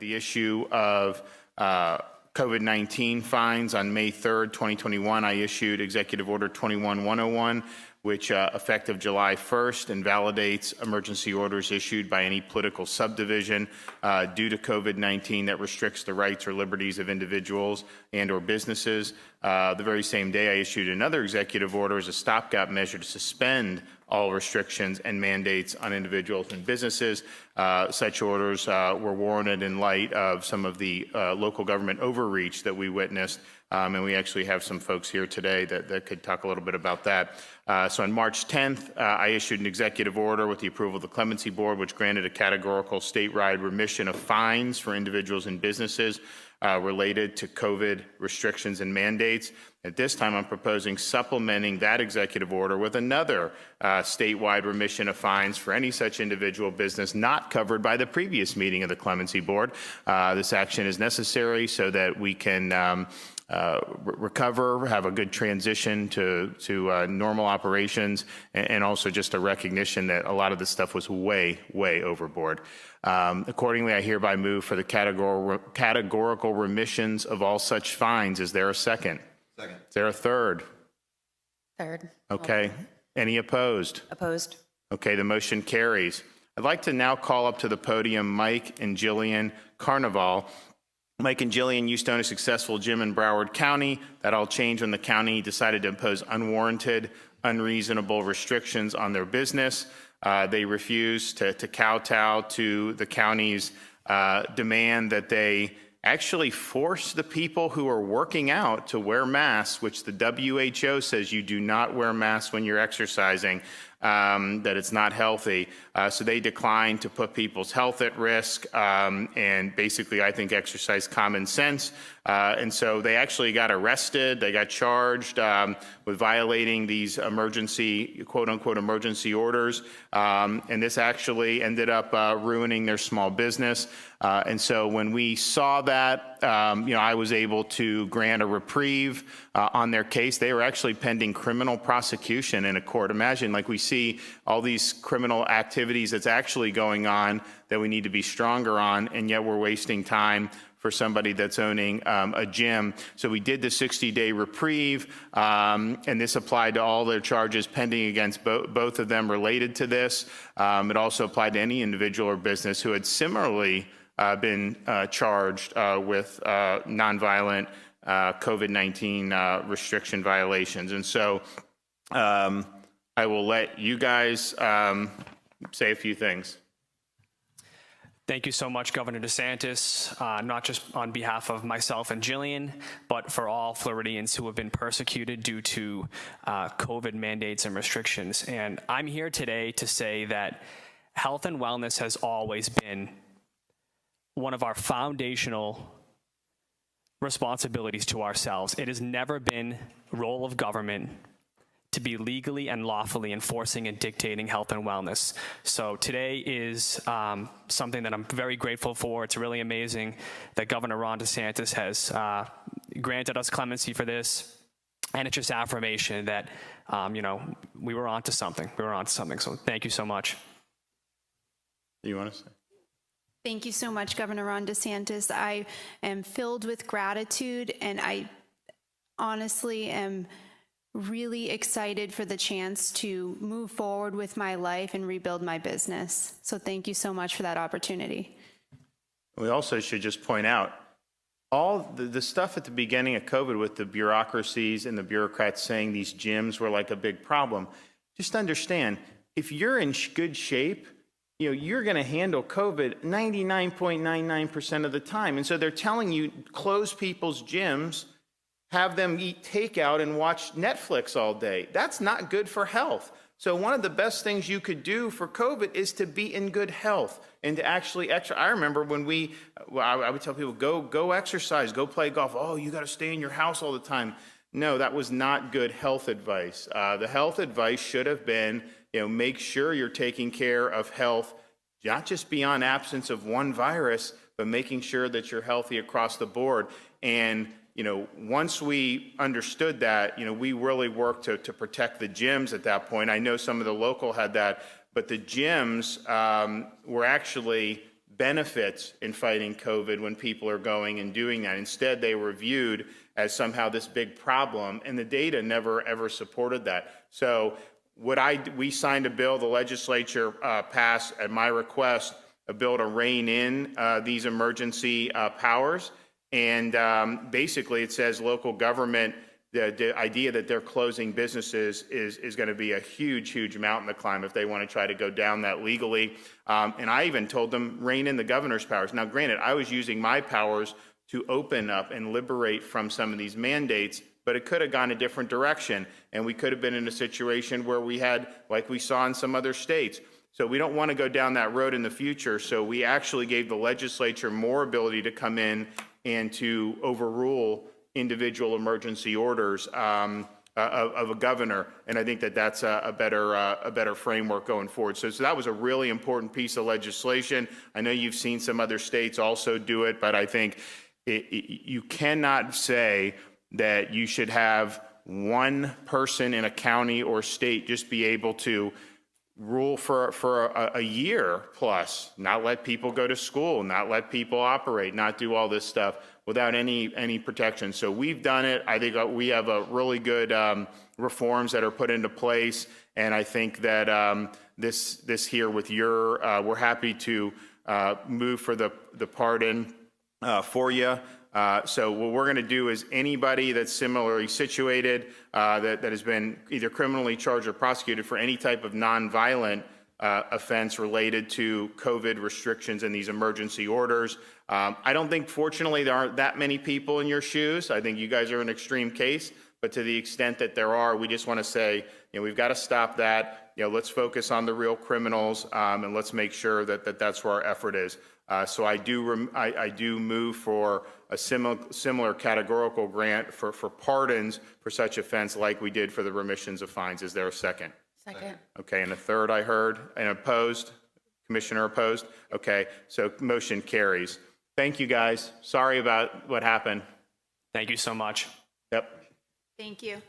The issue of COVID-19 fines on May 3rd, 2021, I issued Executive Order 21101, which effective July 1st invalidates emergency orders issued by any political subdivision due to COVID-19 that restricts the rights or liberties of individuals and or businesses. The very same day, I issued another executive order as a stopgap measure to suspend all restrictions and mandates on individuals and businesses. Such orders were warranted in light of some of the local government overreach that we witnessed. And we actually have some folks here today that could talk a little bit about that. So on March 10th, I issued an executive order with the approval of the Clemency Board, which granted a categorical statewide remission of fines for individuals and businesses related to COVID restrictions and mandates. At this time, I'm proposing supplementing that executive order with another statewide remission of fines for any such individual business not covered by the previous meeting of the Clemency Board. This action is necessary so that we can recover, have a good transition to normal operations, and also just a recognition that a lot of this stuff was way overboard. Accordingly, I hereby move for the categorical remissions of all such fines. Is there a second? Second. Is there a third? Third. Okay. Any opposed? Opposed. Okay, the motion carries. I'd like to now call up to the podium Mike and Jillian Carnival. Mike and Jillian used to own a successful gym in Broward County. That all changed when the county decided to impose unwarranted, unreasonable restrictions on their business. They refused to kowtow to the county's demand that they actually force the people who are working out to wear masks, which the WHO says you do not wear masks when you're exercising, that it's not healthy. So they declined to put people's health at risk and basically, I think, exercise common sense. And so they actually got arrested. They got charged with violating these emergency, quote unquote, emergency orders. And this actually ended up ruining their small business. And so when we saw that, I was able to grant a reprieve on their case. They were actually pending criminal prosecution in a court. Imagine, like, we see all these criminal activities that's actually going on that we need to be stronger on, and yet we're wasting time for somebody that's owning a gym. So we did the 60-day reprieve, and this applied to all their charges pending against both of them related to this. It also applied to any individual or business who had similarly been charged with nonviolent COVID-19 restriction violations. And so I will let you guys say a few things. Thank you so much, Governor DeSantis, not just on behalf of myself and Jillian, but for all Floridians who have been persecuted due to COVID mandates and restrictions. And I'm here today to say that health and wellness has always been one of our foundational responsibilities to ourselves. It has never been the role of government to be legally and lawfully enforcing and dictating health and wellness. So today is something that I'm very grateful for. It's really amazing that Governor Ron DeSantis has granted us clemency for this. And it's just affirmation that, we were onto something. So thank you so much. You want to say? Thank you so much, Governor Ron DeSantis. I am filled with gratitude, and I honestly am really excited for the chance to move forward with my life and rebuild my business. So thank you so much for that opportunity. We also should just point out all the stuff at the beginning of COVID with the bureaucracies and the bureaucrats saying these gyms were like a big problem. Just understand, if you're in good shape, you're going to handle COVID 99.99% of the time. And so they're telling you, close people's gyms, have them eat takeout and watch Netflix all day. That's not good for health. So one of the best things you could do for COVID is to be in good health and to actually exercise. I remember when I would tell people, go exercise, go play golf. Oh, you got to stay in your house all the time. No, that was not good health advice. The health advice should have been, make sure you're taking care of health, not just beyond absence of one virus, but making sure that you're healthy across the board. And once we understood that, we really worked to protect the gyms at that point. I know some of the local had that, but the gyms were actually benefits in fighting COVID when people are going and doing that. Instead, they were viewed as somehow this big problem, and the data never ever supported that. So we signed a bill, the legislature passed at my request, a bill to rein in these emergency powers. And basically it says local government, the idea that they're closing businesses is going to be a huge, huge mountain to climb if they want to try to go down that legally. And I even told them rein in the governor's powers. Now, granted, I was using my powers to open up and liberate from some of these mandates, but it could have gone a different direction. And we could have been in a situation where we had, like we saw in some other states. So we don't want to go down that road in the future. So we actually gave the legislature more ability to come in and to overrule individual emergency orders of a governor. And I think that that's a better framework going forward. So that was a really important piece of legislation. I know you've seen some other states also do it, but I think you cannot say that you should have one person in a county or state just be able to rule for a year plus, not let people go to school, not let people operate, not do all this stuff without any protection. So we've done it. I think we have a really good reforms that are put into place, and I think that this here with your, we're happy to move for the pardon for you. So what we're going to do is anybody that's similarly situated, that has been either criminally charged or prosecuted for any type of nonviolent offense related to COVID restrictions and these emergency orders. I don't think, fortunately, there aren't that many people in your shoes. I think you guys are an extreme case, but to the extent that there are, we just want to say, we've got to stop that. Let's focus on the real criminals, and let's make sure that that's where our effort is. So I do move for a similar categorical grant for pardons for such offense like we did for the remissions of fines. Is there a second? Second. Okay, and a third I heard. And opposed? Commissioner opposed? Okay, so motion carries. Thank you, guys. Sorry about what happened. Thank you so much. Yep. Thank you.